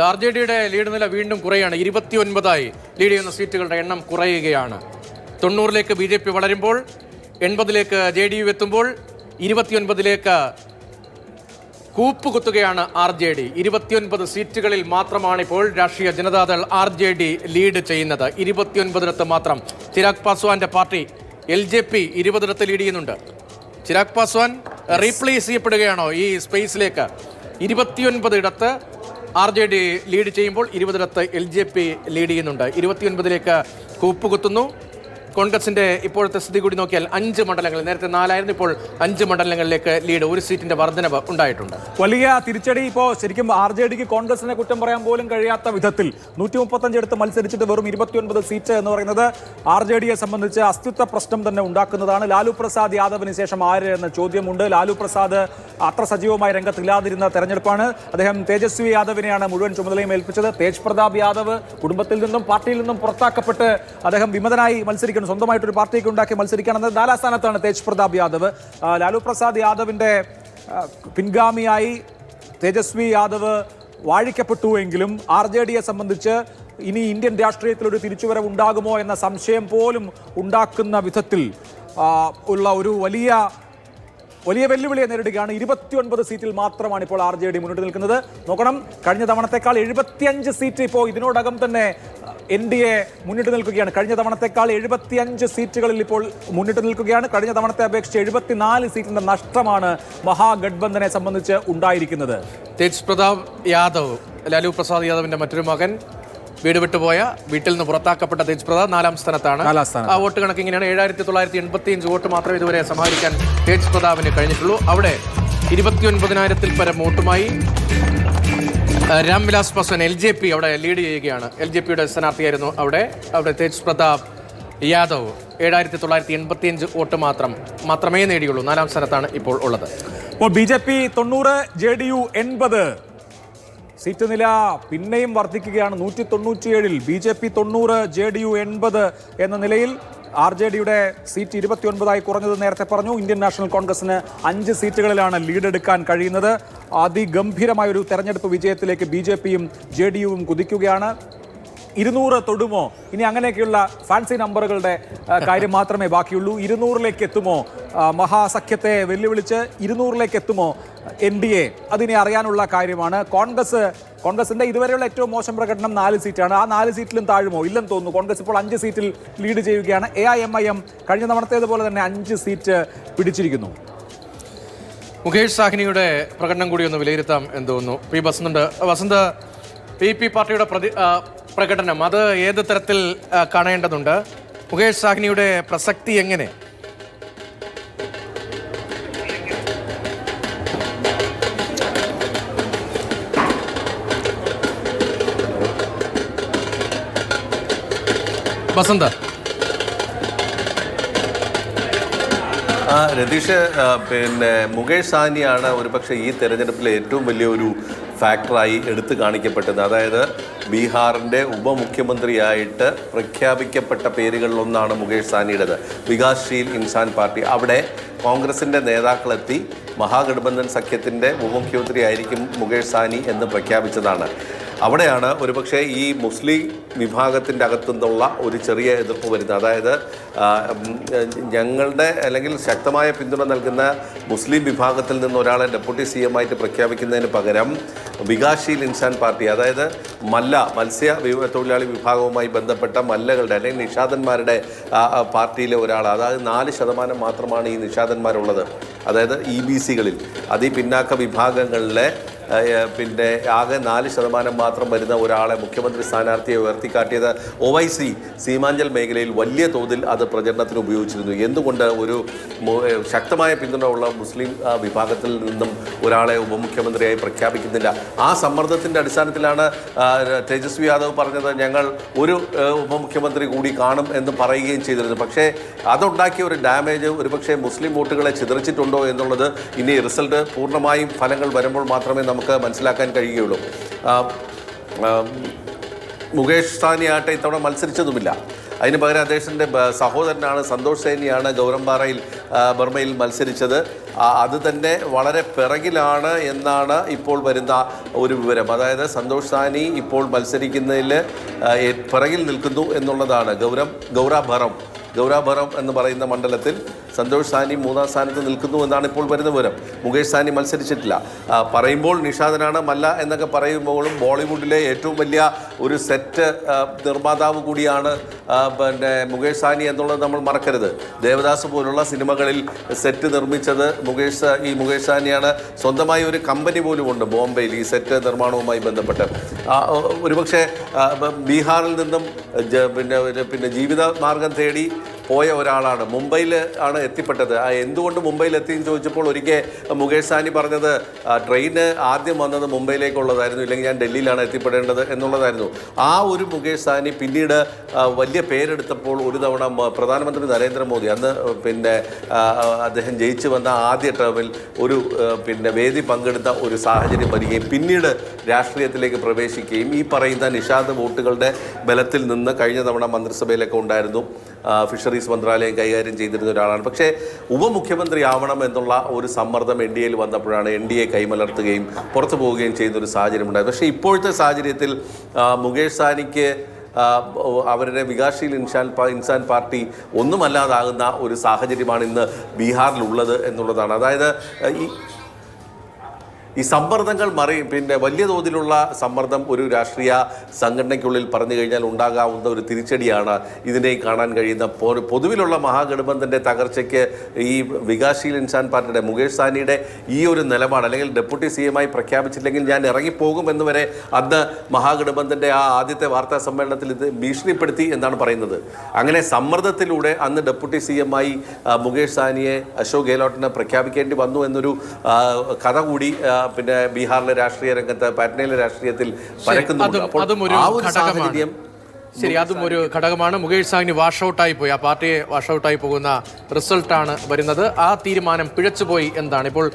R J ഡിയുടെ lead നില വീണ്ടും കുറയാണ്. 29ആയി ലീഡ് ചെയ്യുന്ന സീറ്റുകളുടെ എണ്ണം കുറയുകയാണ്. 90ലേക്ക് ബി ജെ പി വളരുമ്പോൾ 80ലേക്ക് ജെ ഡി യു എത്തുമ്പോൾ 29ലേക്ക് കൂപ്പുകുത്തുകയാണ് ആർ ജെ ഡി. 29 സീറ്റുകളിൽ മാത്രമാണ് ഇപ്പോൾ രാഷ്ട്രീയ ജനതാദൾ ആർ ജെ ഡി ലീഡ് ചെയ്യുന്നത്. 29 മാത്രം. ചിരാഗ് പാസ്വാന്റെ party L J P 20 lead ചെയ്യുന്നുണ്ട്. ചിരാഗ് പാസ്വാൻ റീപ്ലേസ് ചെയ്യപ്പെടുകയാണോ ഈ സ്പേസിലേക്ക്? 29 ആർ ജെ ഡി ലീഡ് ചെയ്യുമ്പോൾ 20 എൽ ജെ പി ലീഡ് ചെയ്യുന്നുണ്ട്. 29ലേക്ക് കൂപ്പുകുത്തുന്നു. കോൺഗ്രസിന്റെ ഇപ്പോഴത്തെ സ്ഥിതി കൂടി നോക്കിയാൽ 5 മണ്ഡലങ്ങൾ, നേരത്തെ 4 ആയിരുന്നു, ഇപ്പോൾ 5 മണ്ഡലങ്ങളിലേക്ക് ലീഡ്, ഒരു സീറ്റിന്റെ വർധനവ് ഉണ്ടായിട്ടുണ്ട്. വലിയ തിരിച്ചടി. ഇപ്പോൾ ശരിക്കും ആർ ജെ ഡിക്ക് കോൺഗ്രസിനെ കുറ്റം പറയാൻ പോലും കഴിയാത്ത വിധത്തിൽ 135 എടുത്ത് മത്സരിച്ചിട്ട് വെറും 29 സീറ്റ് എന്ന് പറയുന്നത് ആർ ജെ ഡിയെ സംബന്ധിച്ച് അസ്തിത്വ പ്രശ്നം തന്നെ ഉണ്ടാക്കുന്നതാണ്. ലാലു പ്രസാദ് യാദവിന് ശേഷം ആര് എന്ന ചോദ്യമുണ്ട്. ലാലു പ്രസാദ് അത്ര സജീവമായി രംഗത്തില്ലാതിരുന്ന തെരഞ്ഞെടുപ്പാണ്. അദ്ദേഹം തേജസ്വി യാദവിനെയാണ് മുഴുവൻ ചുമതലയും ഏൽപ്പിച്ചത്. തേജ് പ്രതാപ് യാദവ് കുടുംബത്തിൽ നിന്നും പാർട്ടിയിൽ നിന്നും പുറത്താക്കപ്പെട്ട് അദ്ദേഹം വിമതനായി മത്സരിക്കുന്നു. സ്വന്തമായിട്ടൊരു പാർട്ടിയൊക്കെ ഉണ്ടാക്കി മത്സരിക്കുകയാണെന്ന് 4ാം സ്ഥാനത്താണ് തേജ് പ്രതാപ് യാദവ്. ലാലു പ്രസാദ് യാദവിന്റെ പിൻഗാമിയായി തേജസ്വി യാദവ് വാഴിക്കപ്പെട്ടുവെങ്കിലും ആർ ജെ ഡിയെ സംബന്ധിച്ച് ഇനി ഇന്ത്യൻ രാഷ്ട്രീയത്തിൽ ഒരു തിരിച്ചുവരവ് ഉണ്ടാകുമോ എന്ന സംശയം പോലും ഉണ്ടാക്കുന്ന വിധത്തിൽ ഉള്ള ഒരു വലിയ വെല്ലുവിളിയെ നേരിടുകയാണ്. 29 സീറ്റിൽ മാത്രമാണ് ഇപ്പോൾ ആർ ജെ ഡി മുന്നിട്ട് നിൽക്കുന്നത്. നോക്കണം, കഴിഞ്ഞ തവണത്തേക്കാൾ 75 സീറ്റ് ഇപ്പോൾ ഇതിനോടകം തന്നെ എൻ ഡി എ മുന്നിട്ട് നിൽക്കുകയാണ്. കഴിഞ്ഞ തവണത്തേക്കാൾ 75 സീറ്റുകളിൽ ഇപ്പോൾ മുന്നിട്ട് നിൽക്കുകയാണ്. കഴിഞ്ഞ തവണത്തെ അപേക്ഷിച്ച് 74 സീറ്റിന്റെ നഷ്ടമാണ് മഹാഗഡ്ബന്ധനെ സംബന്ധിച്ച് ഉണ്ടായിരിക്കുന്നത്. തേജ് പ്രതാപ് യാദവ്, ലാലു പ്രസാദ് യാദവിന്റെ മറ്റൊരു മകൻ, വീട് വിട്ടുപോയ, വീട്ടിൽ നിന്ന് പുറത്താക്കപ്പെട്ട തേജ് പ്രതാപ് 4ാം സ്ഥാനത്താണ്. ആ വോട്ട് കണക്ക് ഇങ്ങനെയാണ്. 7985 വോട്ട് മാത്രമേ ഇതുവരെ സമാഹരിക്കാൻ തേജ് പ്രതാപിന് കഴിഞ്ഞിട്ടുള്ളൂ. അവിടെ 29,000-ൽ പരം വോട്ടുമായി Ramvilas Paswan L J P അവിടെ ലീഡ് ചെയ്യുകയാണ്. എൽ ജെ പിയുടെ സ്ഥാനാർത്ഥിയായിരുന്നു അവിടെ തേജ് പ്രതാപ് യാദവ് 7985 വോട്ട് മാത്രമേ നേടിയുള്ളൂ. 4ാം സ്ഥാനത്താണ് ഇപ്പോൾ ഉള്ളത്. ഇപ്പോൾ B J P 90, J D U 80. Seat നില പിന്നെയും വർദ്ധിക്കുകയാണ്. 197-ൽ B J P 90, J D U 80 എന്ന നിലയിൽ. ആർ ജെ ഡിയുടെ സീറ്റ് 29ആയി കുറഞ്ഞത് നേരത്തെ പറഞ്ഞു. ഇന്ത്യൻ നാഷണൽ കോൺഗ്രസിന് 5 സീറ്റുകളിലാണ് ലീഡ് എടുക്കാൻ കഴിയുന്നത്. അതിഗംഭീരമായ ഒരു തെരഞ്ഞെടുപ്പ് വിജയത്തിലേക്ക് ബി ജെ പിയും ജെ ഡി യുവും കുതിക്കുകയാണ്. 200 തൊടുമോ? ഇനി അങ്ങനെയൊക്കെയുള്ള ഫാൻസി നമ്പറുകളുടെ കാര്യം മാത്രമേ ബാക്കിയുള്ളൂ. 200ലേക്ക് എത്തുമോ? മഹാസഖ്യത്തെ വെല്ലുവിളിച്ച് 200ലേക്ക് എത്തുമോ എൻ ഡി എ? അതിനെ അറിയാനുള്ള കാര്യമാണ്. കോൺഗ്രസിന്റെ ഇതുവരെയുള്ള ഏറ്റവും മോശം പ്രകടനം 4 സീറ്റാണ്. ആ 4 സീറ്റിലും താഴുമോ? ഇല്ലെന്ന് തോന്നുന്നു. കോൺഗ്രസ് ഇപ്പോൾ 5 സീറ്റിൽ ലീഡ് ചെയ്യുകയാണ്. AIMIM കഴിഞ്ഞ തവണത്തേതുപോലെ തന്നെ 5 സീറ്റ് പിടിച്ചിരിക്കുന്നു. മുകേഷ് സാഹ്നിയുടെ പ്രകടനം കൂടി ഒന്ന് വിലയിരുത്താം എന്ന് തോന്നുന്നു. പി വസന്ത്, പി പാർട്ടിയുടെ പ്രകടനം അത് ഏത് തരത്തിൽ കാണേണ്ടതുണ്ട്? മുകേഷ് സാഹ്നിയുടെ പ്രസക്തി എങ്ങനെ? വസന്ത്. രതീഷ്, മുകേഷ് സാഹ്നിയാണ് ഒരുപക്ഷെ ഈ തെരഞ്ഞെടുപ്പിലെ ഏറ്റവും വലിയൊരു ഫാക്ടറായി എടുത്തു കാണിക്കപ്പെട്ടത്. അതായത് ബീഹാറിൻ്റെ ഉപമുഖ്യമന്ത്രിയായിട്ട് പ്രഖ്യാപിക്കപ്പെട്ട പേരുകളിലൊന്നാണ് മുകേഷ് സാഹ്നിയുടേത്. വികാസ്ശീൽ ഇൻസാൻ പാർട്ടി, അവിടെ കോൺഗ്രസിൻ്റെ നേതാക്കളെത്തി മഹാഗഠബന്ധൻ സഖ്യത്തിൻ്റെ ഉപമുഖ്യമന്ത്രി ആയിരിക്കും മുകേഷ് സാഹ്നി എന്ന് പ്രഖ്യാപിച്ചതാണ്. അവിടെയാണ് ഒരുപക്ഷെ ഈ മുസ്ലിം വിഭാഗത്തിൻ്റെ അകത്തുനിന്നുള്ള ഒരു ചെറിയ എതിർപ്പ് വരുന്നത്. അതായത് ഞങ്ങളുടെ അല്ലെങ്കിൽ ശക്തമായ പിന്തുണ നൽകുന്ന മുസ്ലിം വിഭാഗത്തിൽ നിന്ന് ഒരാളെ ഡെപ്യൂട്ടി CM ആയിട്ട് പ്രഖ്യാപിക്കുന്നതിന് പകരം വികാസ്ശീൽ ഇൻസാൻ പാർട്ടി, അതായത് മത്സ്യ തൊഴിലാളി വിഭാഗവുമായി ബന്ധപ്പെട്ട മല്ലകളുടെ അല്ലെങ്കിൽ നിഷാദന്മാരുടെ പാർട്ടിയിലെ ഒരാൾ, അതായത് 4% മാത്രമാണ് ഈ നിഷാദന്മാരുള്ളത്. അതായത് EBC-കളിൽ പിന്നാക്ക വിഭാഗങ്ങളിലെ ആകെ 4% മാത്രം വരുന്ന ഒരാളെ മുഖ്യമന്ത്രി സ്ഥാനാർത്ഥിയെ ഉയർത്തിക്കാട്ടിയത് OIC സീമാഞ്ചൽ മേഖലയിൽ വലിയ തോതിൽ അത് പ്രചരണത്തിന് ഉപയോഗിച്ചിരുന്നു. എന്തുകൊണ്ട് ഒരു ശക്തമായ പിന്തുണ ഉള്ള മുസ്ലിം വിഭാഗത്തിൽ നിന്നും ഒരാളെ ഉപമുഖ്യമന്ത്രിയായി പ്രഖ്യാപിക്കുന്നില്ല? ആ സമ്മർദ്ദത്തിൻ്റെ അടിസ്ഥാനത്തിലാണ് തേജസ്വി യാദവ് പറഞ്ഞത് ഞങ്ങൾ ഒരു ഉപമുഖ്യമന്ത്രി കൂടി കാണും എന്ന് പറയുകയും ചെയ്തിരുന്നു. പക്ഷേ അതുണ്ടാക്കിയ ഒരു ഡാമേജ് ഒരുപക്ഷെ മുസ്ലിം വോട്ടുകളെ ചിതറിച്ചിട്ടുണ്ടോ എന്നുള്ളത് ഇനി റിസൾട്ട് പൂർണ്ണമായും ഫലങ്ങൾ വരുമ്പോൾ മാത്രമേ നമുക്ക് മനസ്സിലാക്കാൻ കഴിയുകയുള്ളൂ. മുകേഷ് സാഹ്നി ആട്ടെ ഇത്തവണ മത്സരിച്ചതുമില്ല. അതിന് പകരം അദ്ദേഹത്തിൻ്റെ സഹോദരനാണ് സന്തോഷ് സൈനിയാണ് ഗൗരംപാറയിൽ ബർമയിൽ മത്സരിച്ചത്. അത് തന്നെ വളരെ പിറകിലാണ് എന്നാണ് ഇപ്പോൾ വരുന്ന ഒരു വിവരം. അതായത് സന്തോഷ് സാനി ഇപ്പോൾ മത്സരിക്കുന്നതിൽ പിറകിൽ നിൽക്കുന്നു എന്നുള്ളതാണ്. ഗൗരാഭറം എന്ന് പറയുന്ന മണ്ഡലത്തിൽ സന്തോഷ് സാനി 3-ാം സ്ഥാനത്ത് നിൽക്കുന്നു എന്നാണ് ഇപ്പോൾ വരുന്ന വിവരം. മുകേഷ് സാനി മത്സരിച്ചിട്ടില്ല. പറയുമ്പോൾ നിഷാദനാണ് മല്ല എന്നൊക്കെ പറയുമ്പോഴും ബോളിവുഡിലെ ഏറ്റവും വലിയ ഒരു സെറ്റ് നിർമ്മാതാവ് കൂടിയാണ് പിന്നെ മുകേഷ് സാനി എന്നുള്ളത് നമ്മൾ മറക്കരുത്. ദേവദാസ് പോലുള്ള സിനിമകളിൽ സെറ്റ് നിർമ്മിച്ചത് മുകേഷ് സാനിയാണ്. സ്വന്തമായി ഒരു കമ്പനി പോലും ഉണ്ട് ബോംബെയിൽ ഈ സെറ്റ് നിർമ്മാണവുമായി ബന്ധപ്പെട്ട്. ഒരുപക്ഷെ ബീഹാറിൽ നിന്നും പിന്നെ ജീവിത മാർഗം തേടി പോയ ഒരാളാണ്. മുംബൈയിൽ ആണ് എത്തിപ്പെട്ടത്. എന്തുകൊണ്ട് മുംബൈയിൽ എത്തിയെന്ന് ചോദിച്ചപ്പോൾ ഒരിക്കൽ മുകേഷ് സാനി പറഞ്ഞത് ട്രെയിന് ആദ്യം വന്നത് മുംബൈയിലേക്കുള്ളതായിരുന്നു, ഇല്ലെങ്കിൽ ഞാൻ ഡൽഹിയിലാണ് എത്തിപ്പെടേണ്ടത് എന്നുള്ളതായിരുന്നു. ആ ഒരു മുകേഷ് സാനി പിന്നീട് വലിയ പേരെടുത്തപ്പോൾ ഒരു തവണ പ്രധാനമന്ത്രി നരേന്ദ്രമോദി അന്ന് അദ്ദേഹം ജയിച്ചു വന്ന ആദ്യ ടേമിൽ ഒരു വേദി പങ്കെടുത്ത ഒരു സാഹചര്യം വരികയും പിന്നീട് രാഷ്ട്രീയത്തിലേക്ക് പ്രവേശിക്കുകയും ഈ പറയുന്ന നിഷാദ് വോട്ടുകളുടെ ബലത്തിൽ നിന്ന് കഴിഞ്ഞ തവണ മന്ത്രിസഭയിലൊക്കെ ഉണ്ടായിരുന്നു. ഫിഷറീസ് മന്ത്രാലയം കൈകാര്യം ചെയ്തിരുന്ന ഒരാളാണ്. പക്ഷേ ഉപമുഖ്യമന്ത്രി ആവണം എന്നുള്ള ഒരു സമ്മർദ്ദം എൻ ഡി എയിൽ വന്നപ്പോഴാണ് എൻ ഡി എ കൈമലർത്തുകയും പുറത്തു പോവുകയും ചെയ്യുന്നൊരു സാഹചര്യം ഉണ്ടായത്. പക്ഷേ ഇപ്പോഴത്തെ സാഹചര്യത്തിൽ മുകേഷ് സാനിക്ക് അവരുടെ വികാസശീൽ ഇൻസാൻ പാർട്ടി ഒന്നുമല്ലാതാകുന്ന ഒരു സാഹചര്യമാണ് ഇന്ന് ബീഹാറിലുള്ളത് എന്നുള്ളതാണ്. അതായത് ഈ സമ്മർദ്ദങ്ങൾ വലിയ തോതിലുള്ള സമ്മർദ്ദം ഒരു രാഷ്ട്രീയ സംഘടനയ്ക്കുള്ളിൽ പറഞ്ഞു കഴിഞ്ഞാൽ ഉണ്ടാകാവുന്ന ഒരു തിരിച്ചടിയാണ് ഇതിനെ കാണാൻ കഴിയുന്ന. പൊതുവിലുള്ള മഹാഗഠബന്ധൻ്റെ തകർച്ചയ്ക്ക് ഈ വികാസശീൽ ഇൻസാൻ പാർട്ടിയുടെ മുകേഷ് സാനിയുടെ ഈ ഒരു നിലപാട്, അല്ലെങ്കിൽ ഡെപ്യൂട്ടി CM ആയി പ്രഖ്യാപിച്ചില്ലെങ്കിൽ ഞാൻ ഇറങ്ങിപ്പോകും എന്ന് വരെ അന്ന് മഹാഗഠബന്ധൻ്റെ ആ ആദ്യത്തെ വാർത്താ സമ്മേളനത്തിൽ ഇത് ഭീഷണിപ്പെടുത്തി എന്നാണ് പറയുന്നത്. അങ്ങനെ സമ്മർദ്ദത്തിലൂടെ അന്ന് ഡെപ്യൂട്ടി CM ആയി മുകേഷ് സാനിയെ അശോക് ഗെഹ്ലോട്ടിനെ പ്രഖ്യാപിക്കേണ്ടി വന്നു എന്നൊരു കഥ കൂടി ബീഹാറിലെ രാഷ്ട്രീയ രംഗത്ത്, പാറ്റ്നയിലെ രാഷ്ട്രീയത്തിൽ പരക്കുന്നുണ്ട്. അപ്പോൾ ആ ഒരു സാഹചര്യം ശരി, അതും ഒരു ഘടകമാണ്. മുകേഷ് സാനി വാഷൌട്ടായി പോയി, ആ പാർട്ടിയെ വാഷൌട്ടായി പോകുന്ന റിസൾട്ടാണ് വരുന്നത്. ആ തീരുമാനം പിഴച്ചുപോയി എന്താണ് ഇപ്പോൾ